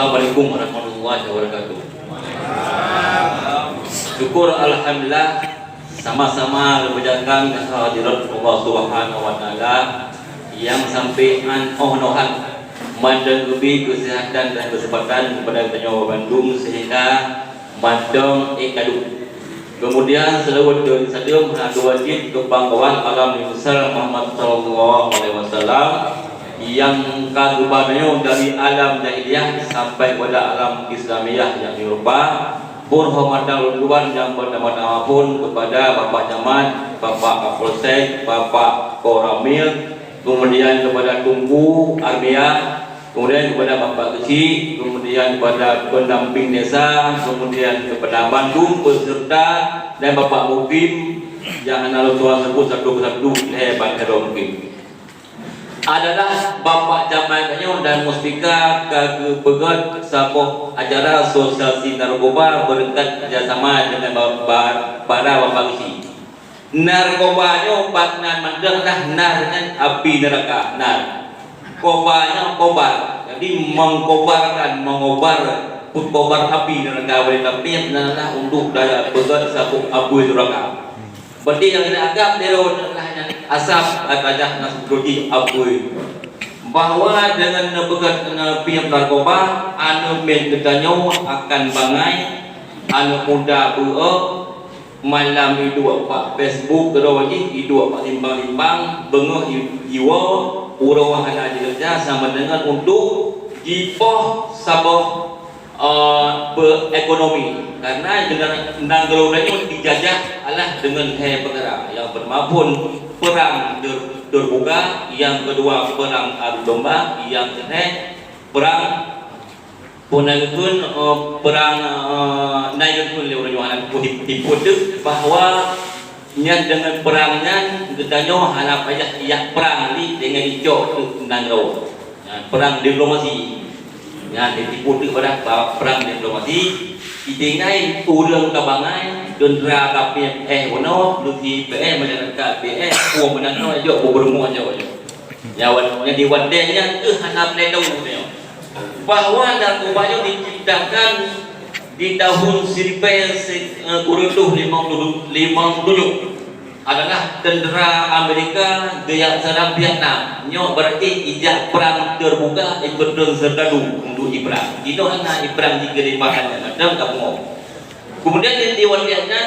Assalamualaikum warahmatullahi wabarakatuh. Syukur alhamdulillah sama-sama berjalan ke hadirat Allah Subhanahu wa taala yang sampaian nohan mandang lebih kesehatan dan kesempatan kepada Kota Bandung sehingga mandang ekadu. Kemudian selalu saja menghadu wajib kebanggaan alam besar Muhammad sallallahu alaihi wasallam yang kagubannya dari alam jahiliyah sampai pada alam Islamiyah yang dirubah. Hormatan luar yang pertama-tama pun kepada Bapak Camat, Bapak Kapolsek, Bapak Koramil, kemudian kepada Tunggu Armia, kemudian kepada Bapak Kecil, kemudian kepada pendamping desa, kemudian kepada Bandung peserta dan Bapak Mukim yang lalu tuan sebut satu persatu hebat hero Mukim adalah Bapak Jamannya dan Muspika kebegat sapoh acara sosialisasi narkoba berkat kerjasama dengan para Bapak Kecil. Narkobanya batnan mandanglah narnya api neraka nar. Kobanya kobar, jadi mengkobarkan, mengobar kobar api neraka boleh tapi adalah untuk daya begat sapoh api neraka. Berarti yang dianggap deron adalah asap atajah nasrudi abui bahwa dengan begat pihak narkoba anu men ketanyo akan bangai anu muda buok malam itu pak Facebook kerawati itu pak limbang-limbang bengah jiwa urawan ada kerja sama dengan untuk jipoh saboh berekonomi karena dengan nanggelolannya dijajah adalah dengan perkara yang pertama pun perang terbuka, yang kedua perang adu domba, yang ketiga perang punagutun perang naikun lewat hipotek bahwa nya dengan perangnya ketanyo hanap aja yang perang ni dengan hijau tu nanggau perang diplomasi yang diputus pada perang diplomasi ditinggai urang kabangai dendra kapien wono luti pe masyarakat pe menang aja bermu aja yang di wadenya hanap ledong bahwa narkoba diciptakan di tahun 1957 adalah tentera Amerika gaya serang Vietnam nyo berarti ijak perang terbuka ikut serdadu untuk perang itu hanya perang di kelimpahan macam kamu kemudian diwakilkan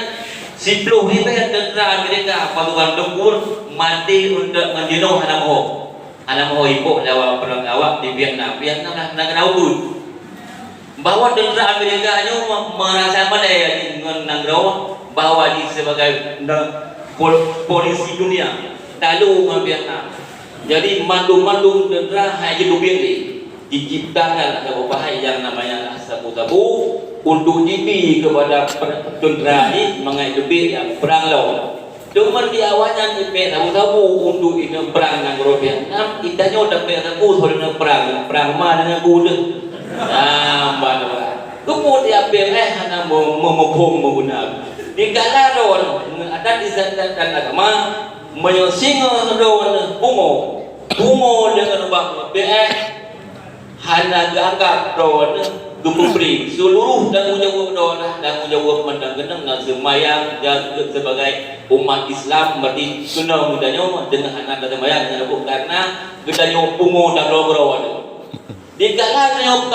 10 ribu tentera Amerika pasukan tempur mati untuk menjenuh anak moh ibu lawan perang awak di Vietnam lah negara ubud bahwa tentera Amerika nyo merasa pandai dengan negara bahwa di sebagai polisi dunia lalu ke Vietnam jadi mandung-mandung tentera hanya dubiang diciptakan ada bahaya yang namanya sabu-sabu untuk jipi kepada tentera ini menghadapi yang perang lawan cuma di awalnya ini sabu-sabu untuk ini perang dengan Vietnam kita nyoda sabu soalnya perang mana dengan kuda kemudian hanya memukul menggunakan di kalaron ada di dan agama menyusingo daun bungo dengan ubah hanya dianggap daun gemubri seluruh dan menjawab mendang-gendang dan semayang sebagai umat Islam berarti kena mudahnya dengan anak dan semayang karena gedanya bungo dan daun di kalaron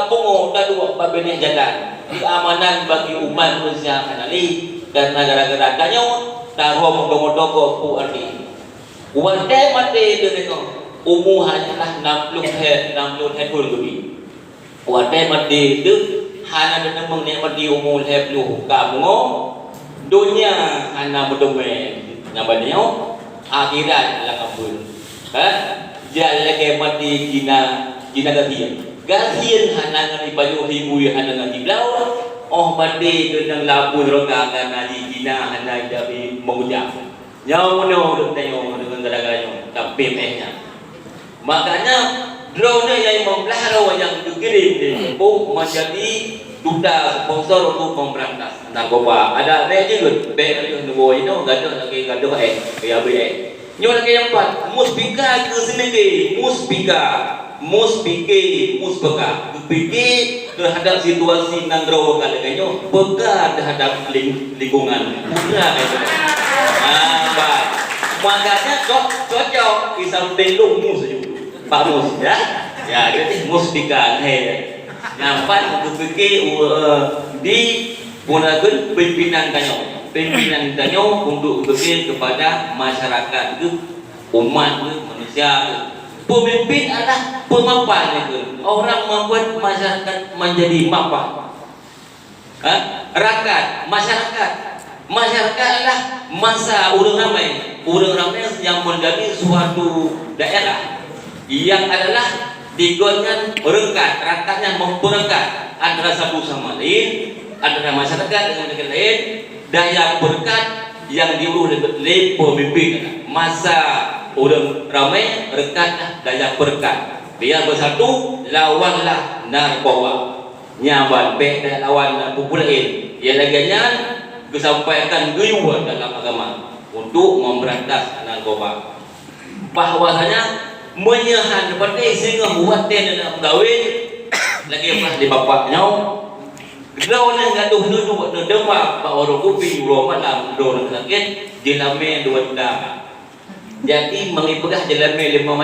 bungo dan dua babenya jalan keamanan bagi umat manusia kanali karena gara-gara kanyo taruh modok-modok ku arti wadai mati dengan umur hanyalah 60 pun lebih wadai mati itu hanya dengan mengnikmati umur 70 kamu dunia hanya berdomen namanya akhirat lah kabul jalan lagi mati Cina Gasian hanya di baju ribu hanya di bawah. Mati dengan labu roka karena di Cina hanya dari mengucap. Jauh mana tengok dengan gara-garanya tapi mehnya. Makanya drone yang mempelajari yang dikirim menjadi duta sponsor untuk memberantas narkoba. Ada juga bank itu gaduh kayak BABE. Nyonya lagi yang 4 muspika ke sini muspika berfikir terhadap situasi nanggro kalanya, peka terhadap lingkungan. Mudah itu. Baik. Makanya cocok di samping lu mus saja. Pak Mus ya. Ya, jadi mustika hai. Nampak berfikir di gunakan pimpinan kanyo untuk berfikir kepada masyarakat itu, umat itu, manusia itu. Pemimpin adalah pemapan itu. Orang membuat masyarakat menjadi mapan. Rakyat, masyarakat adalah masa orang ramai yang menjadi suatu daerah yang adalah digolongan berengkat, rakyatnya memperengkat antara satu sama lain, antara masyarakat dengan negara lain, dan yang berkat yang diurus oleh pemimpin. Masa orang ramai rekat dan yang berkat. Biar bersatu, lawanlah narkoba. Nyawan baik dan lawan pupul lain. Ia laginya kesampaikan guyuan dalam agama untuk memberantas narkoba. Bahwasanya menyahan pandai sehingga buat dia dalam pegawai lagi pernah di bapaknya kalau nak gaduh duduk nak demak pak orang kopi orang malam orang sakit jelame dua dah jadi mengipegah jelame lima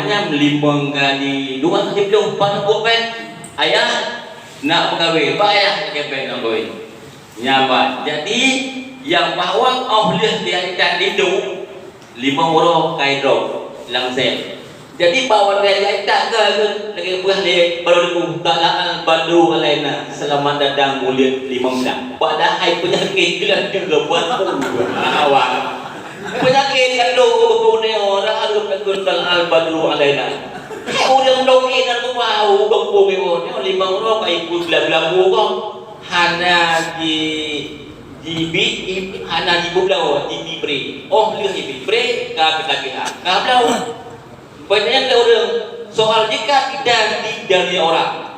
kali dua kali belum pan kopen ayah nak pegawai bayar kepen nak kowe nyabat jadi yang bahawa boleh dia tak hidup 5 orang kaidro langsung. Jadi bawa dia tak ke lagi buah dia baru talaan baru lainnya selamat datang mulia 5 padahal penyakit gelas juga buat awak penyakit kalau punya orang ada pekun talaan baru lainnya orang dongeng dan mau gempung itu 5 orang kai ikut belah-belah kok hana hana di bublau di bibri lihat di bibri ka ketagihan ka blau. Banyak orang soal jika tidak dari orang,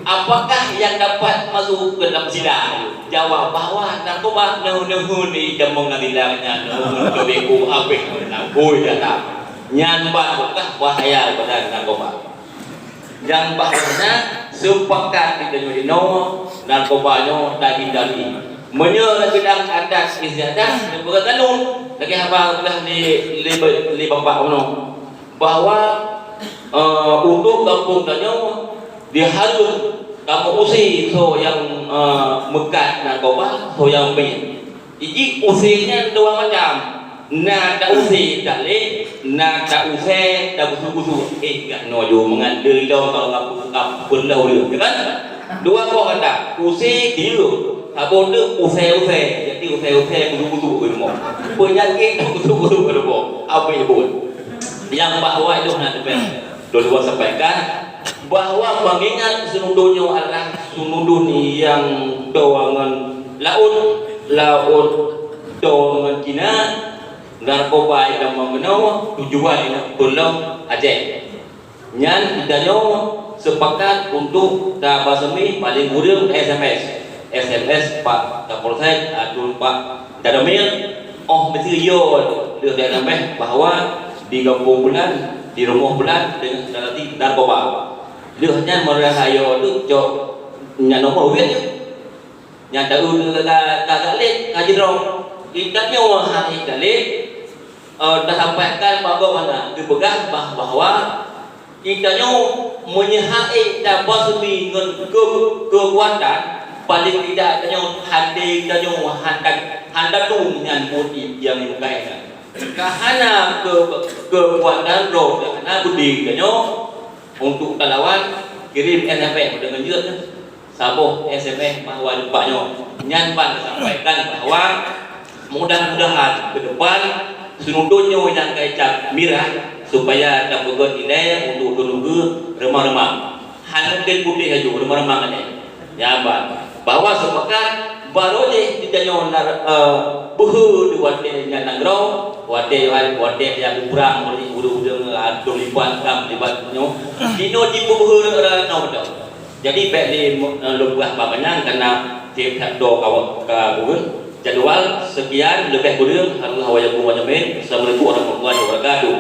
apakah yang dapat masuk ke dalam sidang? Jawab bahwa narkoba nuhuni dan mengambilnya nuhuni habis nangkui datang. Nyambat bukan bahaya pada narkoba. Yang bahasanya sepakat di dunia narkobanya tak hindari. Menyerah bidang atas istiadat dan berkata lagi apa sudah di bapak bahwa untuk kampung Tanyo diharus kamu usi so yang mekat narkoba so yang main. Jadi usinya dua macam. Nak tak usi tak le, nak tak usi tak busu-busu. Gak nojo mengandel dah kalau ngapun dah dia, kan? Dua kau kata usi dia. Abang tu usai-usai, jadi usai-usai budu-budu berumur. Penyakit budu-budu berumur. Apa yang pun? Yang bahawa itu nak dua sampaikan bahawa mengingat senudunnya adalah senudun yang doangan laut doangan Cina narkoba yang mengenau tujuan yang pulau Aceh. Yang kita sepakat untuk tabasmi paling mudah SMS Pak Kapolsek atau Pak Dadamil mesti dia dah nambah bahawa di kampung bulan di rumah bulan dengan dalati narkoba dia hanya merahayo tu jok nyano wet nya tahu kagak lek kajiro ikannya wah ikalek dah sampaikan bagaimana dipegang bahwa ikannya menyahai dapat semi kekuatan paling tidak kanyo hande kanyo handa tu dengan motif yang dikaikan kahana kekuatan roh kahana budi kanyo untuk kalawan kirim SMS dengan jelas saboh SMS bahwa lupanya nyanpan sampaikan bahwa mudah-mudahan ke depan senudunnya yang kaitan mirah supaya tak bergot nilai untuk tunggu remah-remah hanten putih aja remah-remah aja ya bahwa sepakat baru je ditanya buhu di wate yang nanggro wate yang kurang boleh udah atur lipat kam libatnya dino di buhu no jadi baik di lebah babanyan karena tiap do kawun jadwal sekian lebih kurang harus hawayakum wajamin assalamualaikum warahmatullahi wabarakatuh.